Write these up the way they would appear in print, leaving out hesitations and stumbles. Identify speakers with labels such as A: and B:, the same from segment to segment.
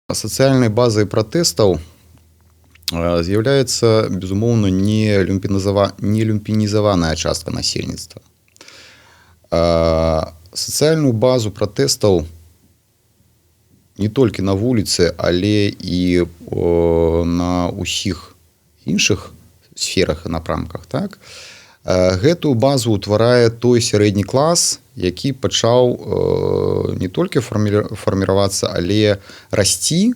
A: Сацыяльнай базай пратэстаў з'яўляецца, безумоўна, не люмпінізаваная частка насельніцтва. Сацыяльную базу пратэстаў не толькі на вуліцы, але і на ўсіх іншых сферах і напрамках. Так? Гэтую базу ўтварае той сярэдні клас, які пачаў не толькі фарміравацца, але расці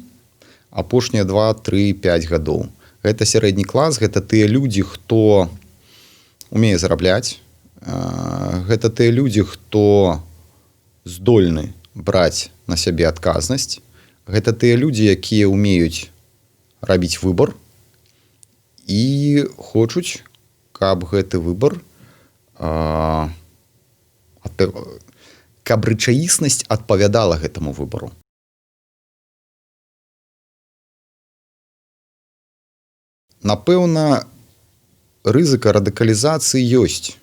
A: апошнія 2, 3, 5 гадоў. Гэта сярэдні клас, гэта тыя людзі, хто умее зарабляць, гэта тыя людзі, хто здольны браць на сябе адказнасць, гэта тыя людзі, якія умеюць рабіць выбар і хочуць, каб гэты выбар, каб рэчаіснасць адпавядала гэтаму выбару. Напэўна, рызыка радыкалізацыі ёсць,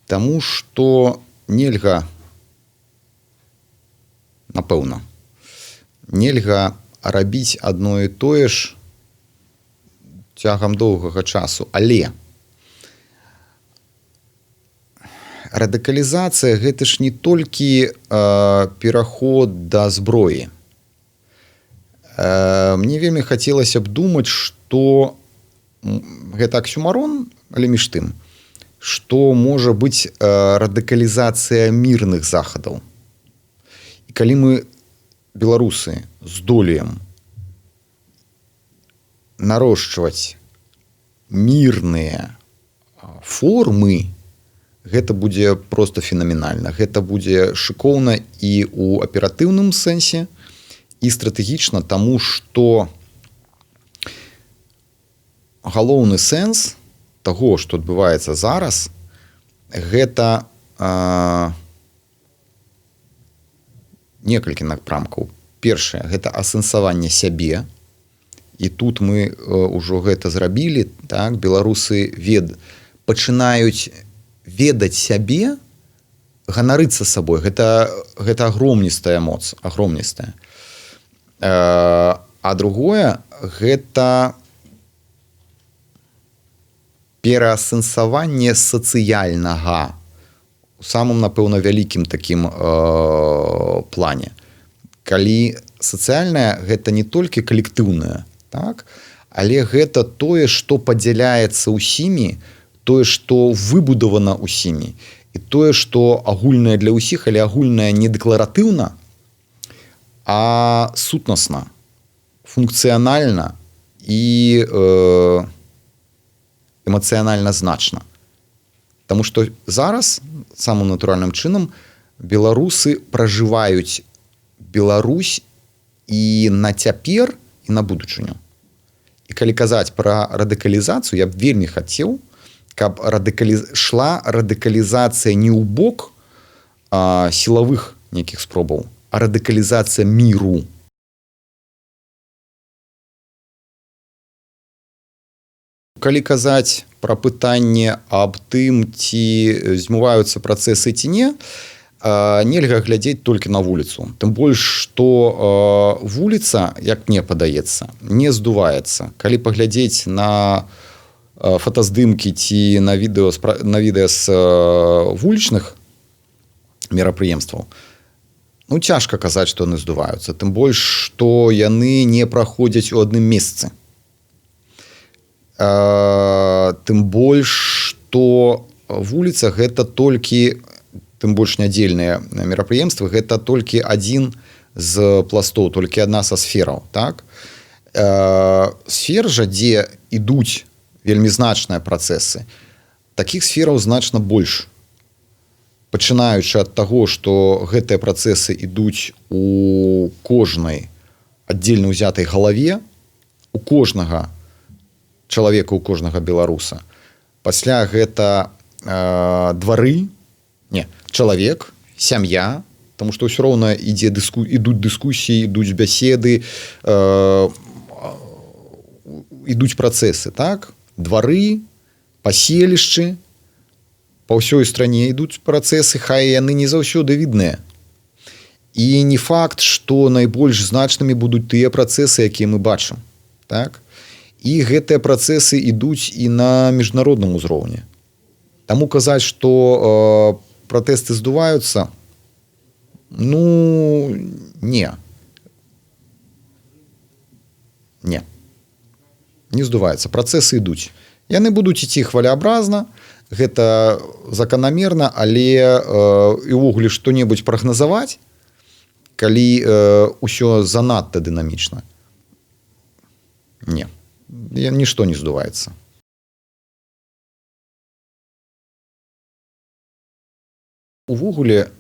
A: таму што нельга, напэўна, нельга рабіць адно і тое ж цягам доўгага часу, але радыкалізацыя гэта ж не толькі пераход да зброі. Мне вельмі хацелася б думаць, што гэта аксюмарон, але між тым, што можа быць радыкалізацыя мірных захадаў. І калі мы, беларусы, здолеем нарошчваць мірныя формы, гэта будзе проста фенаменальна. Гэта будзе шыкоўна і ў аператыўным сэнсе, і стратэгічна, таму што галоўны сэнс таго, што адбываецца зараз, гэта некалькі напрамкаў. Першае, гэта асэнсаванне сябе, і тут мы ўжо гэта зрабілі, так, беларусы пачынаюць ведаць сябе, ганарыцца сабой. Гэта агромністая моц, агромністая. А другое, гэта пераасэнсаванне сацыяльнага у самым, напэўна, вялікім такім плане. Калі сацыяльнае, гэта не толькі калектыўнае, так? Але гэта тое, што падзяляецца ўсімі, тое, што выбудавана ўсімі, і тое, што агульнае для ўсіх, але агульнае не дэкларатыўна, а сутнасна, функцыянальна і эмацыянальна значна. Таму што зараз, самым натуральным чынам, беларусы пражываюць Беларусь і на цяпер, і на будучыню. І калі казаць пра радыкалізацыю, я б вельмі хацеў, каб шла радыкалізацыя не ў бок сілавых нейкіх спробаў, а радыкалізацыя міру. Калі казаць пра пытанне аб тым, ці змываюцца працэсы ці не, нельга глядзець толькі на вуліцу. Тым больш, што вуліца, як мне падаецца, не здуваецца. Калі паглядзець на фотаздымкі ці на відэа з вулічных мерапрыемстваў, ну, цяжка казаць, што яны здуваюцца. Тым больш, што яны не праходзяць у адным месцы. Тым больш, што вуліца гэта толькі, тым больш нядзельныя мерапрыемствы, гэта толькі адзін з пластоў, толькі адна са сфераў. Так? Сфер жа, дзе ідуць вельмі значныя працэсы, такіх сфераў значна больш. Пачынаючы ад таго, што гэтыя працэсы ідуць у кожнай аддзельна ўзятай галаве, у кожнага чалавека, у кожнага беларуса. Пасля гэта двары, чалавек, сям'я, таму што ўсё роўна ідуць дыскусіі, ідуць бяседы, ідуць працэсы, так? Двары, паселішчы, па ўсёй стране ідуць працэсы, хай яны не заўсёды відныя. І не факт, што найбольш значнымі будуць тыя працэсы, якія мы бачым. Так? І гэтыя працэсы ідуць і на міжнародным узроўні. Таму казаць, што пратэсты здуваюцца, ну, не. Не. Не здуваецца. Працэсы ідуць. Яны будуць ісці хвалеабразна, гэта заканамерна, але і ўвогуле што-небудзь прагназаваць, калі ўсё занадта дынамічна. Не. Нішто не здуваецца. Увогуле,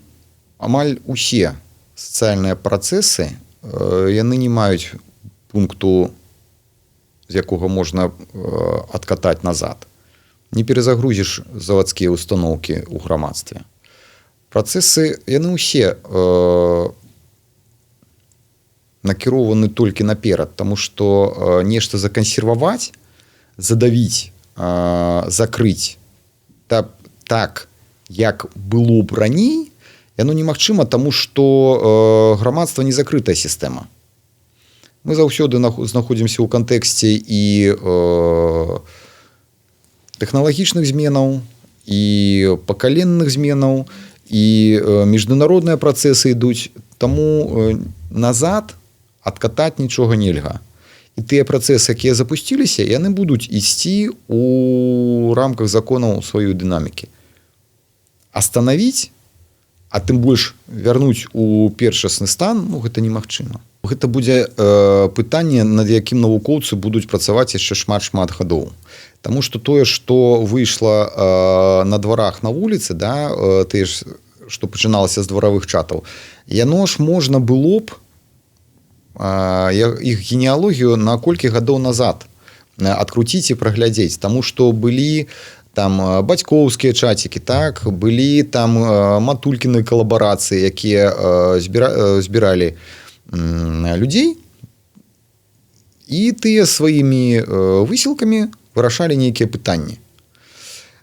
A: амаль усе сацыяльныя працэсы, яны не маюць пункту, з якога можна адкатаць назад. Не перазагрузіш завадскія установкі ў грамадстве. Працэсы, яны ўсе накірованы толькі наперад, таму што нешта закансерваваць, задавіць, закрыць так, як было б раней, яно немагчыма, таму што грамадства не закрытая сістэма. Мы заўсёды знаходзімся ў кантэксце і тэхналагічных зменаў, і пакаленных зменаў, і міжнародныя працэсы ідуць, таму назад адкатаць нічога нельга. І тыя працэсы, якія запусціліся, яны будуць ісці ў рамках законаў сваёй дынамікі. Астанавіць, а тым больш вярнуць у першасны стан, ну, гэта немагчыма. Гэта будзе пытанне, над якім навукоўцы будуць працаваць яшчэ шмат-шмат гадоў. Таму што тое, што выйшла на дварах на вуліцы, да, тое ж, што пачыналася з дваравых чатаў, яно ж можна было б іх генеалогію на колькі гадоў назад адкруціць і праглядзець. Таму што былі там бацькоўскія чацікі, так, былі там матулькіны калабарацыі, якія збіралі людзей, і тыя сваімі высілкамі вырашалі нейкія пытанні.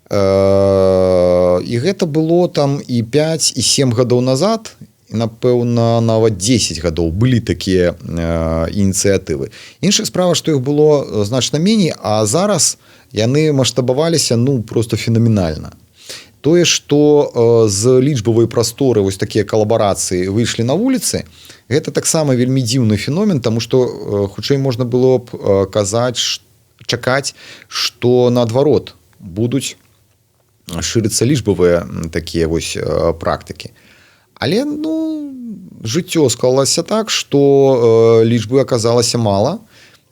A: І гэта было там і 5, і 7 гадоў назад, і, напэўна, нават 10 гадоў былі такія ініцыятывы. Іншая справа, што іх было значна меней, а зараз яны маштабаваліся, ну, проста фенаменальна. Тое, што з лічбавай прасторы вось такія калабарацыі выйшлі на вуліцы, гэта таксама вельмі дзіўны феномен, таму што хутчэй можна было б чакаць, што наадварот будуць шырыцца лічбавыя такія вось практыкі. Але, ну, жыццё склалася так, што лічбы аказалася мала,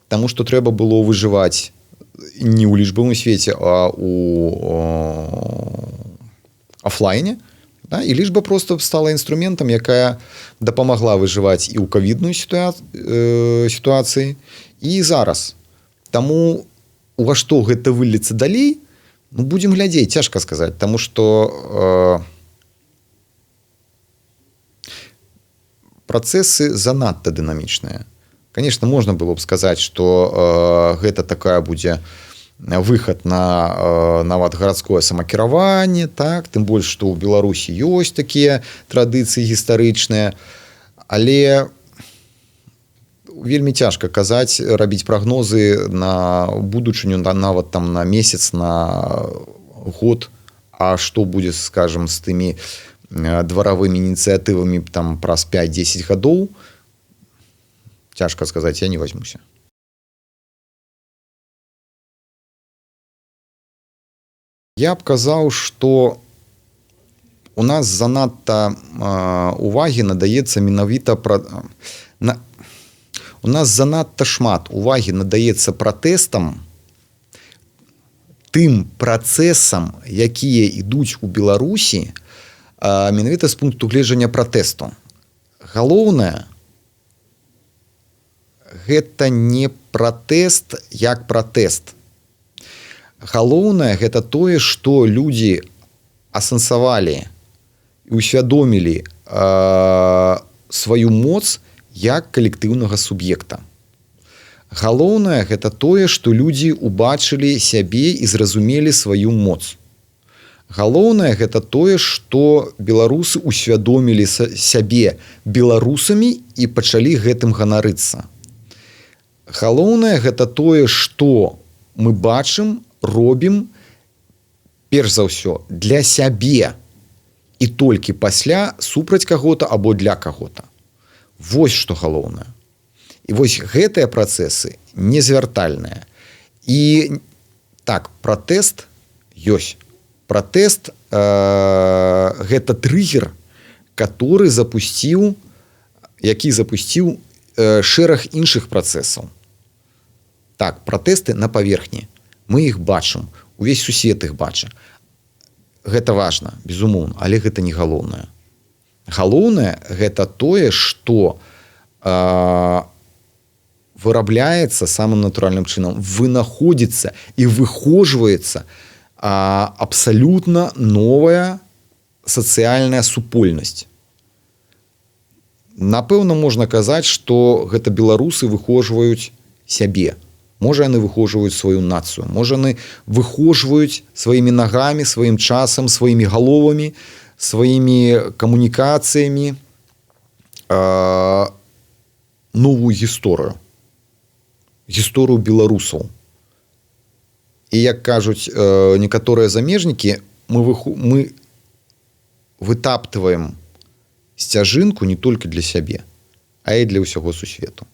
A: таму што трэба было выжываць не ў лічбавым свеце, а ў афлайне. Да? І лічба проста стала інструментам, якая дапамагла выжываць і ў ковіднай сітуацыі, і зараз. Таму ува што гэта выльецца далей, ну, будзем глядзець, цяжка сказаць, таму што працэсы занадта дынамічныя. Конечно, можна было б сказаць, што гэта такая будзе выхад на нават гарадское самакіраванне, так, тым больш, што ў Беларусі ёсць такія традыцыі гістарычныя, але вельмі цяжка казаць, рабіць прагнозы на будучыню, нават там на месяц, на год, а што будзе, скажем, з тымі дваравымі ініцыятывамі там праз 5-10 гадоў, цяжка сказаць, я не возьмуся. Я б казаў, што у нас занадта увагі надаецца менавіта у нас занадта шмат увагі надаецца пратэстам, тым працэсам, якія ідуць у Беларусі, менавіта з пункту гледжання пратэсту. Галоўнае, гэта не пратэст як пратэст. Галоўнае, гэта тое, што людзі асэнсавалі і ўсвядомілі сваю моц як калектыўнага суб'екта. Галоўнае, гэта тое, што людзі ўбачылі сябе і зразумелі сваю моц. Галоўнае гэта тое, што беларусы ўсвядомілі сябе беларусамі і пачалі гэтым ганарыцца. Галоўнае гэта тое, што мы бачым, робім перш за ўсё для сябе і толькі пасля супраць каго-то або для каго-то. Вось што галоўнае. І вось гэтыя працэсы незвяртальныя. І так, пратэст ёсць. Пратэст гэта трыгер, які запусціў шэраг іншых працэсаў. Так, пратэсты на паверхні. Мы іх бачым, увесь сусвет іх бачыць. Гэта важна, безумоўна, але гэта не галоўнае. Галоўнае гэта тое, што вырабляецца самым натуральным чынам, вынаходзіцца і выхожваецца абсалютна новая сацыяльная супольнасць. Напэўна, можна казаць, што гэта беларусы выхожваюць сябе. Можа, яны выхожваюць сваю нацыю. Можа, яны выхожваюць сваімі нагамі, сваім часам, сваімі галовамі, сваімі камунікацыямі новую гісторыю. Гісторыю беларусаў. І, як кажуць некаторыя замежнікі, мы вытаптваем сцяжынку не толькі для сябе, а і для ўсяго сусвету.